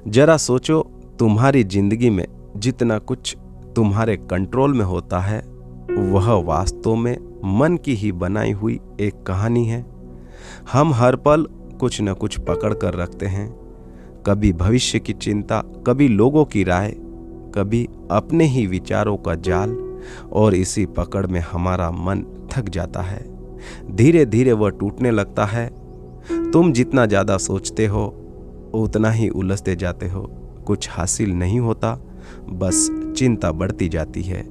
जरा सोचो, तुम्हारी जिंदगी में जितना कुछ तुम्हारे कंट्रोल में होता है वह वास्तव में मन की ही बनाई हुई एक कहानी है। हम हर पल कुछ न कुछ पकड़ कर रखते हैं, कभी भविष्य की चिंता, कभी लोगों की राय, कभी अपने ही विचारों का जाल, और इसी पकड़ में हमारा मन थक जाता है। धीरे धीरे वह टूटने लगता है। तुम जितना ज्यादा सोचते हो उतना ही उलझते जाते हो। कुछ हासिल नहीं होता, बस चिंता बढ़ती जाती है।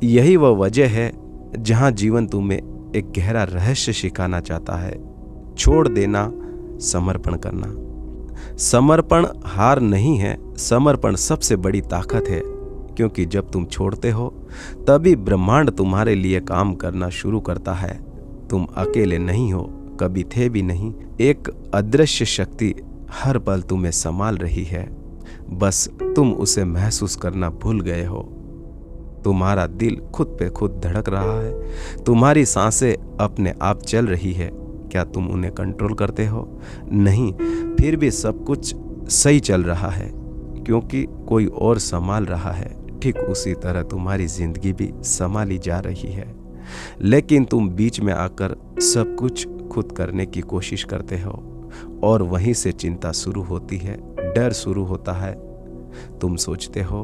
यही वह वजह है जहां जीवन तुम्हें एक गहरा रहस्य सिखाना चाहता है। छोड़ देना, समर्पण करना। समर्पण हार नहीं है, समर्पण सबसे बड़ी ताकत है, क्योंकि जब तुम छोड़ते हो तभी ब्रह्मांड तुम्हारे लिए काम करना शुरू करता है। तुम अकेले नहीं हो, कभी थे भी नहीं। एक अदृश्य शक्ति हर पल तुम्हें संभाल रही है, बस तुम उसे महसूस करना भूल गए हो। तुम्हारा दिल खुद पे खुद धड़क रहा है, तुम्हारी सांसें अपने आप चल रही है। क्या तुम उन्हें कंट्रोल करते हो? नहीं, फिर भी सब कुछ सही चल रहा है, क्योंकि कोई और संभाल रहा है। ठीक उसी तरह तुम्हारी जिंदगी भी संभाली जा रही है, लेकिन तुम बीच में आकर सब कुछ खुद करने की कोशिश करते हो, और वहीं से चिंता शुरू होती है, डर शुरू होता है। तुम सोचते हो,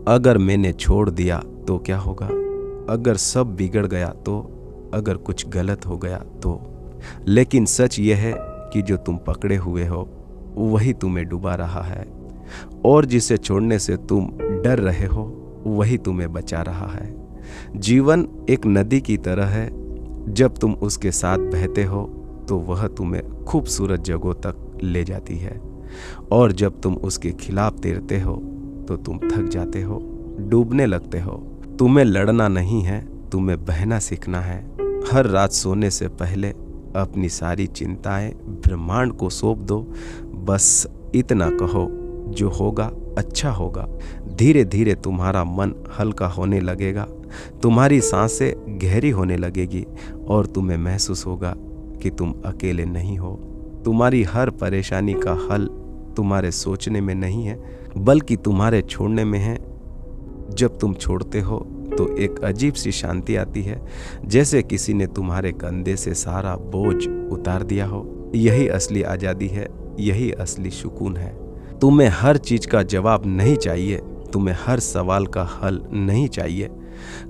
अगर मैंने छोड़ दिया तो क्या होगा? अगर सब बिगड़ गया तो? अगर कुछ गलत हो गया तो? लेकिन सच यह है कि जो तुम पकड़े हुए हो वही तुम्हें डुबा रहा है, और जिसे छोड़ने से तुम डर रहे हो वही तुम्हें बचा रहा है। जीवन एक नदी की तरह है, जब तुम उसके साथ बहते हो तो वह तुम्हें खूबसूरत जगहों तक ले जाती है, और जब तुम उसके खिलाफ तैरते हो तो तुम थक जाते हो, डूबने लगते हो। तुम्हें लड़ना नहीं है, तुम्हें बहना सीखना है। हर रात सोने से पहले अपनी सारी चिंताएं ब्रह्मांड को सौंप दो। बस इतना कहो, जो होगा अच्छा होगा। धीरे धीरे तुम्हारा मन हल्का होने लगेगा, तुम्हारी सांसें गहरी होने लगेगी, और तुम्हें महसूस होगा कि तुम अकेले नहीं हो। तुम्हारी हर परेशानी का हल तुम्हारे सोचने में नहीं है, बल्कि तुम्हारे छोड़ने में है। जब तुम छोड़ते हो तो एक अजीब सी शांति आती है, जैसे किसी ने तुम्हारे कंधे से सारा बोझ उतार दिया हो। यही असली आज़ादी है, यही असली सुकून है। तुम्हें हर चीज का जवाब नहीं चाहिए, तुम्हें हर सवाल का हल नहीं चाहिए।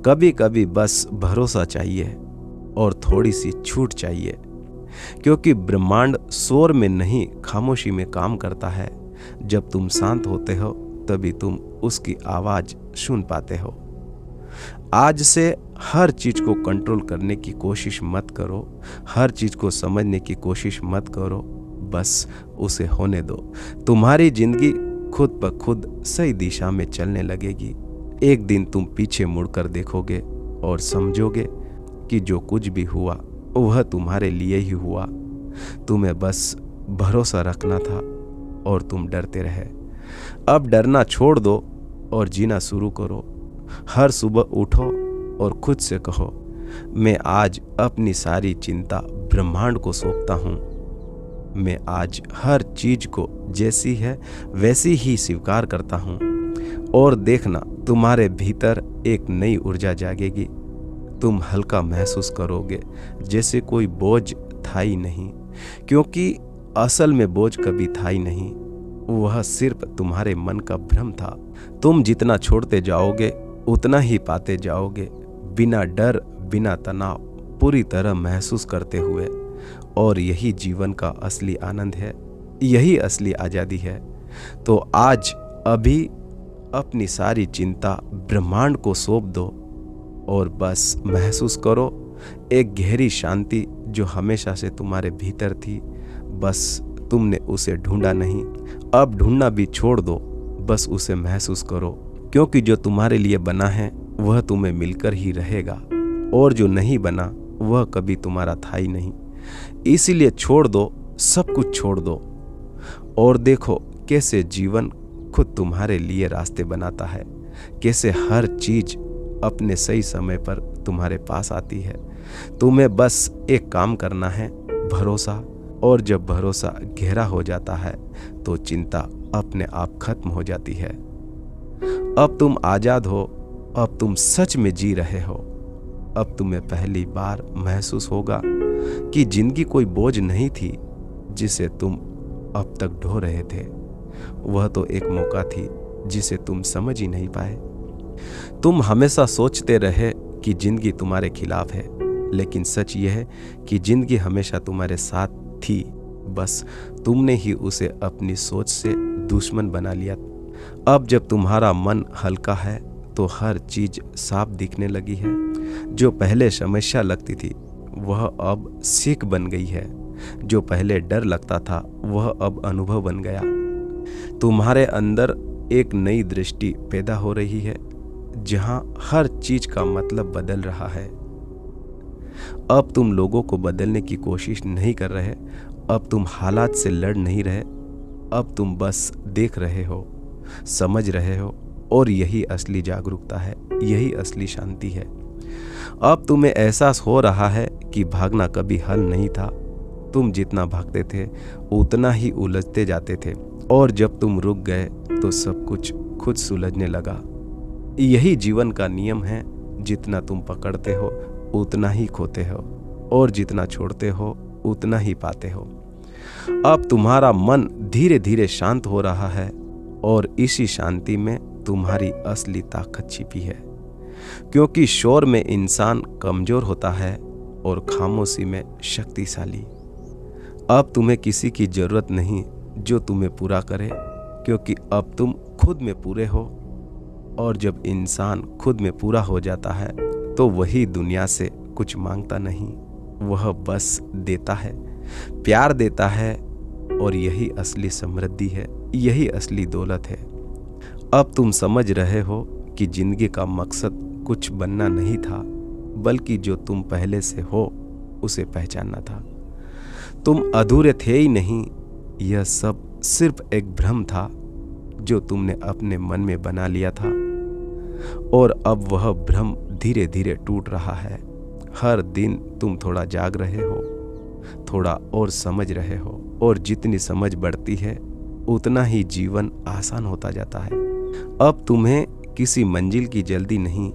कभी कभी बस भरोसा चाहिए और थोड़ी सी छूट चाहिए, क्योंकि ब्रह्मांड शोर में नहीं, खामोशी में काम करता है। जब तुम शांत होते हो तभी तुम उसकी आवाज सुन पाते हो। आज से हर चीज को कंट्रोल करने की कोशिश मत करो, हर चीज को समझने की कोशिश मत करो, बस उसे होने दो। तुम्हारी जिंदगी खुद ब खुद सही दिशा में चलने लगेगी। एक दिन तुम पीछे मुड़कर देखोगे और समझोगे कि जो कुछ भी हुआ वह तुम्हारे लिए ही हुआ। तुम्हें बस भरोसा रखना था और तुम डरते रहे। अब डरना छोड़ दो और जीना शुरू करो। हर सुबह उठो और खुद से कहो, मैं आज अपनी सारी चिंता ब्रह्मांड को सौंपता हूँ। मैं आज हर चीज को जैसी है वैसी ही स्वीकार करता हूँ। और देखना, तुम्हारे भीतर एक नई ऊर्जा जागेगी। तुम हल्का महसूस करोगे, जैसे कोई बोझ था ही नहीं, क्योंकि असल में बोझ कभी था ही नहीं, वह सिर्फ तुम्हारे मन का भ्रम था। तुम जितना छोड़ते जाओगे उतना ही पाते जाओगे, बिना डर, बिना तनाव, पूरी तरह महसूस करते हुए। और यही जीवन का असली आनंद है, यही असली आज़ादी है। तो आज अभी अपनी सारी चिंता ब्रह्मांड को सौंप दो और बस महसूस करो एक गहरी शांति जो हमेशा से तुम्हारे भीतर थी, बस तुमने उसे ढूंढा नहीं। अब ढूंढना भी छोड़ दो, बस उसे महसूस करो, क्योंकि जो तुम्हारे लिए बना है वह तुम्हें मिलकर ही रहेगा, और जो नहीं बना वह कभी तुम्हारा था ही नहीं। इसीलिए छोड़ दो, सब कुछ छोड़ दो, और देखो कैसे जीवन खुद तुम्हारे लिए रास्ते बनाता है, कैसे हर चीज अपने सही समय पर तुम्हारे पास आती है। तुम्हें बस एक काम करना है, भरोसा। और जब भरोसा गहरा हो जाता है तो चिंता अपने आप खत्म हो जाती है। अब तुम आजाद हो, अब तुम सच में जी रहे हो। अब तुम्हें पहली बार महसूस होगा कि जिंदगी कोई बोझ नहीं थी जिसे तुम अब तक ढो रहे थे। वह तो एक मौका थी जिसे तुम समझ ही नहीं पाए। तुम हमेशा सोचते रहे कि जिंदगी तुम्हारे खिलाफ है, लेकिन सच यह है कि जिंदगी हमेशा तुम्हारे साथ थी, बस तुमने ही उसे अपनी सोच से दुश्मन बना लिया। अब जब तुम्हारा मन हल्का है तो हर चीज साफ दिखने लगी है। जो पहले समस्या लगती थी वह अब सीख बन गई है। जो पहले डर लगता था वह अब अनुभव बन गया। तुम्हारे अंदर एक नई दृष्टि पैदा हो रही है, जहां हर चीज का मतलब बदल रहा है। अब तुम लोगों को बदलने की कोशिश नहीं कर रहे, अब तुम हालात से लड़ नहीं रहे, अब तुम बस देख रहे हो, समझ रहे हो, और यही असली जागरूकता है, यही असली शांति है। अब तुम्हें एहसास हो रहा है कि भागना कभी हल नहीं था। तुम जितना भागते थे उतना ही उलझते जाते थे, और जब तुम रुक गए तो सब कुछ खुद सुलझने लगा। यही जीवन का नियम है, जितना तुम पकड़ते हो उतना ही खोते हो, और जितना छोड़ते हो उतना ही पाते हो। अब तुम्हारा मन धीरे धीरे शांत हो रहा है, और इसी शांति में तुम्हारी असली ताकत छिपी है। क्योंकि शोर में इंसान कमजोर होता है और खामोशी में शक्तिशाली। अब तुम्हें किसी की जरूरत नहीं जो तुम्हें पूरा करे, क्योंकि अब तुम खुद में पूरे हो। और जब इंसान खुद में पूरा हो जाता है तो वही दुनिया से कुछ मांगता नहीं, वह बस देता है, प्यार देता है, और यही असली समृद्धि है, यही असली दौलत है। अब तुम समझ रहे हो कि जिंदगी का मकसद कुछ बनना नहीं था, बल्कि जो तुम पहले से हो उसे पहचानना था। तुम अधूरे थे ही नहीं, यह सब सिर्फ एक भ्रम था जो तुमने अपने मन में बना लिया था, और अब वह भ्रम धीरे धीरे टूट रहा है। हर दिन तुम थोड़ा जाग रहे हो, थोड़ा और समझ रहे हो, और जितनी समझ बढ़ती है उतना ही जीवन आसान होता जाता है। अब तुम्हें किसी मंजिल की जल्दी नहीं,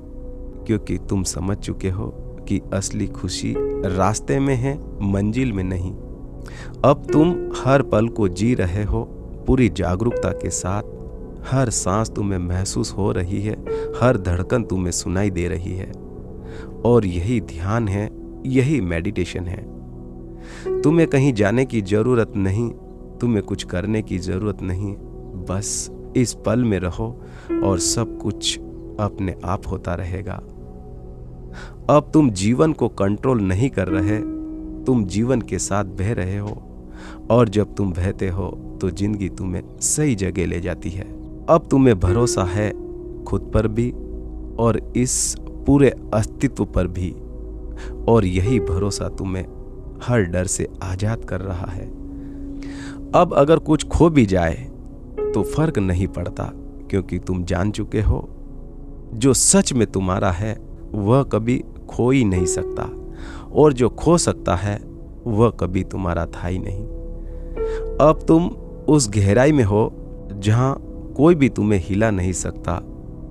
क्योंकि तुम समझ चुके हो कि असली खुशी रास्ते में है, मंजिल में नहीं। अब तुम हर पल को जी रहे हो पूरी जागरूकता के साथ। हर सांस तुम्हें महसूस हो रही है, हर धड़कन तुम्हें सुनाई दे रही है, और यही ध्यान है, यही मेडिटेशन है। तुम्हें कहीं जाने की जरूरत नहीं, तुम्हें कुछ करने की जरूरत नहीं, बस इस पल में रहो और सब कुछ अपने आप होता रहेगा। अब तुम जीवन को कंट्रोल नहीं कर रहे, तुम जीवन के साथ बह रहे हो, और जब तुम बहते हो तो जिंदगी तुम्हें सही जगह ले जाती है। अब तुम्हें भरोसा है खुद पर भी और इस पूरे अस्तित्व पर भी, और यही भरोसा तुम्हें हर डर से आजाद कर रहा है। अब अगर कुछ खो भी जाए तो फर्क नहीं पड़ता, क्योंकि तुम जान चुके हो जो सच में तुम्हारा है वह कभी खो ही नहीं सकता, और जो खो सकता है वह कभी तुम्हारा था ही नहीं। अब तुम उस गहराई में हो जहां कोई भी तुम्हें हिला नहीं सकता,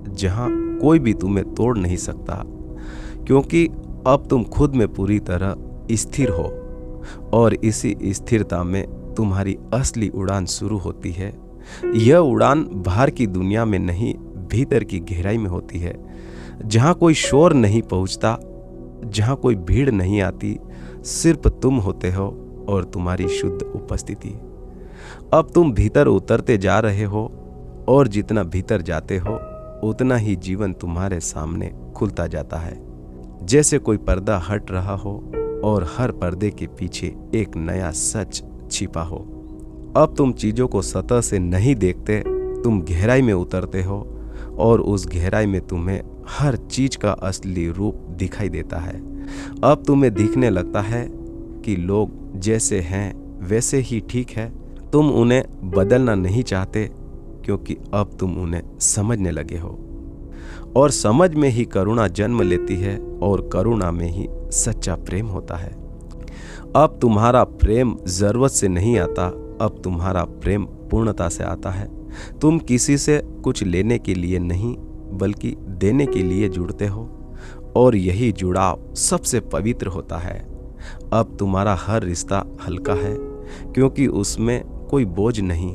जहां कोई भी तुम्हें तोड़ नहीं सकता, क्योंकि अब तुम खुद में पूरी तरह स्थिर हो, और इसी स्थिरता में तुम्हारी असली उड़ान शुरू होती है। यह उड़ान बाहर की दुनिया में नहीं, भीतर की गहराई में होती है, जहां कोई शोर नहीं पहुंचता, जहां कोई भीड़ नहीं आती, सिर्फ तुम होते हो और तुम्हारी शुद्ध उपस्थिति। अब तुम भीतर उतरते जा रहे हो, और जितना भीतर जाते हो उतना ही जीवन तुम्हारे सामने खुलता जाता है, जैसे कोई पर्दा हट रहा हो और हर पर्दे के पीछे एक नया सच छिपा हो। अब तुम चीजों को सतह से नहीं देखते, तुम गहराई में उतरते हो, और उस गहराई में तुम्हें हर चीज का असली रूप दिखाई देता है। अब तुम्हें दिखने लगता है कि लोग जैसे हैं वैसे ही ठीक है। तुम उन्हें बदलना नहीं चाहते, क्योंकि अब तुम उन्हें समझने लगे हो, और समझ में ही करुणा जन्म लेती है, और करुणा में ही सच्चा प्रेम होता है। अब तुम्हारा प्रेम जरूरत से नहीं आता, अब तुम्हारा प्रेम अपूर्णता से आता है। तुम किसी से कुछ लेने के लिए नहीं बल्कि देने के लिए जुड़ते हो, और यही जुड़ाव सबसे पवित्र होता है। अब तुम्हारा हर रिश्ता हल्का है, क्योंकि उसमें कोई बोझ नहीं,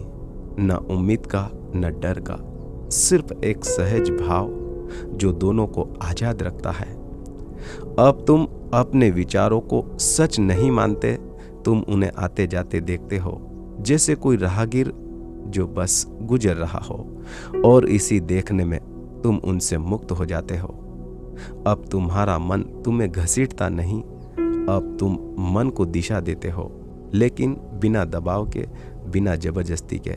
न उम्मीद का न डर का, सिर्फ एक सहज भाव जो दोनों को आजाद रखता है। अब तुम अपने विचारों को सच नहीं मानते, तुम उन्हें आते जाते देखते हो जैसे कोई राहगीर जो बस गुजर रहा हो, और इसी देखने में तुम उनसे मुक्त हो जाते हो। अब तुम्हारा मन तुम्हें घसीटता नहीं, अब तुम मन को दिशा देते हो, लेकिन बिना दबाव के, बिना जबरदस्ती के,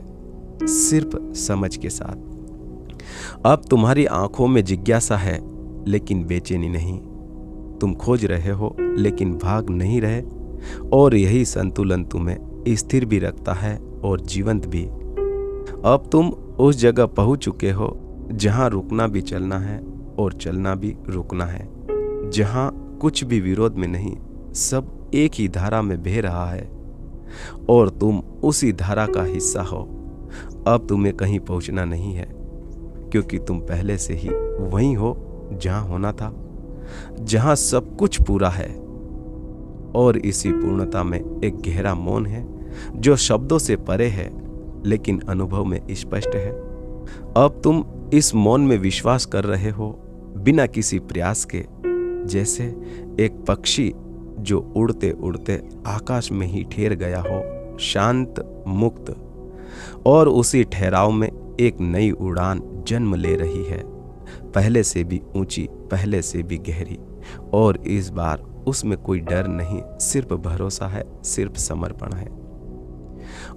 सिर्फ समझ के साथ। अब तुम्हारी आंखों में जिज्ञासा है लेकिन बेचैनी नहीं। तुम खोज रहे हो लेकिन भाग नहीं रहे, और यही संतुलन तुम्हें स्थिर भी रखता है और जीवंत भी। अब तुम उस जगह पहुंच चुके हो जहां रुकना भी चलना है और चलना भी रुकना है, जहां कुछ भी विरोध में नहीं, सब एक ही धारा में बह रहा है और तुम उसी धारा का हिस्सा हो। अब तुम्हें कहीं पहुंचना नहीं है, क्योंकि तुम पहले से ही वहीं हो जहां होना था, जहां सब कुछ पूरा है। और इसी पूर्णता में एक गहरा मौन है जो शब्दों से परे है लेकिन अनुभव में स्पष्ट है। अब तुम इस मौन में विश्वास कर रहे हो बिना किसी प्रयास के, जैसे एक पक्षी जो उड़ते उड़ते आकाश में ही ठहर गया हो, शांत, मुक्त, और उसी ठहराव में एक नई उड़ान जन्म ले रही है, पहले से भी ऊंची, पहले से भी गहरी। और इस बार उसमें कोई डर नहीं, सिर्फ भरोसा है, सिर्फ समर्पण है।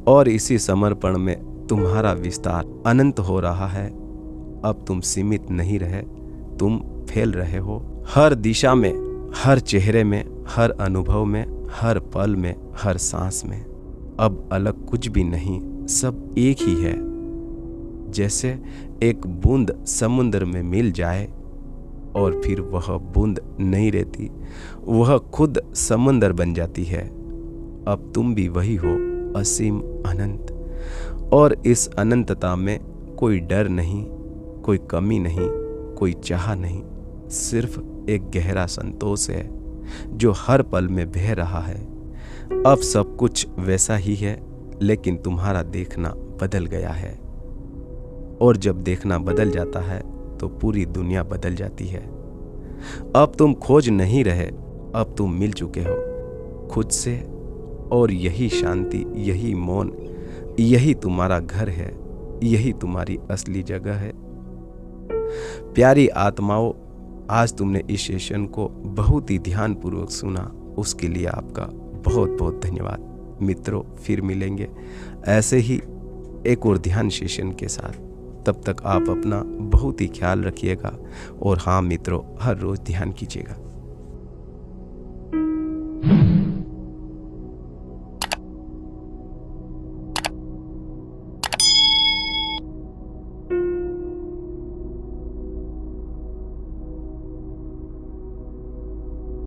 और इसी समर्पण में तुम्हारा विस्तार अनंत हो रहा है। अब तुम सीमित नहीं रहे, तुम फैल रहे हो, हर दिशा में, हर चेहरे में, हर अनुभव में, हर पल में, हर सांस में। अब अलग कुछ भी नहीं, सब एक ही है। जैसे एक बूंद समुद्र में मिल जाए और फिर वह बूंद नहीं रहती, वह खुद समुद्र बन जाती है। अब तुम भी वही हो, असीम, अनंत। और इस अनंतता में कोई डर नहीं, कोई कमी नहीं, कोई चाह नहीं, सिर्फ एक गहरा संतोष है जो हर पल में बह रहा है। अब सब कुछ वैसा ही है, लेकिन तुम्हारा देखना बदल गया है। और जब देखना बदल जाता है तो पूरी दुनिया बदल जाती है। अब तुम खोज नहीं रहे, अब तुम मिल चुके हो खुद से, और यही शांति, यही मौन, यही तुम्हारा घर है, यही तुम्हारी असली जगह है। प्यारी आत्माओं, आज तुमने इस सेशन को बहुत ही ध्यानपूर्वक सुना, उसके लिए आपका बहुत बहुत धन्यवाद। मित्रों, फिर मिलेंगे ऐसे ही एक और ध्यान सेशन के साथ। तब तक आप अपना बहुत ही ख्याल रखिएगा, और हाँ मित्रों, हर रोज ध्यान कीजिएगा।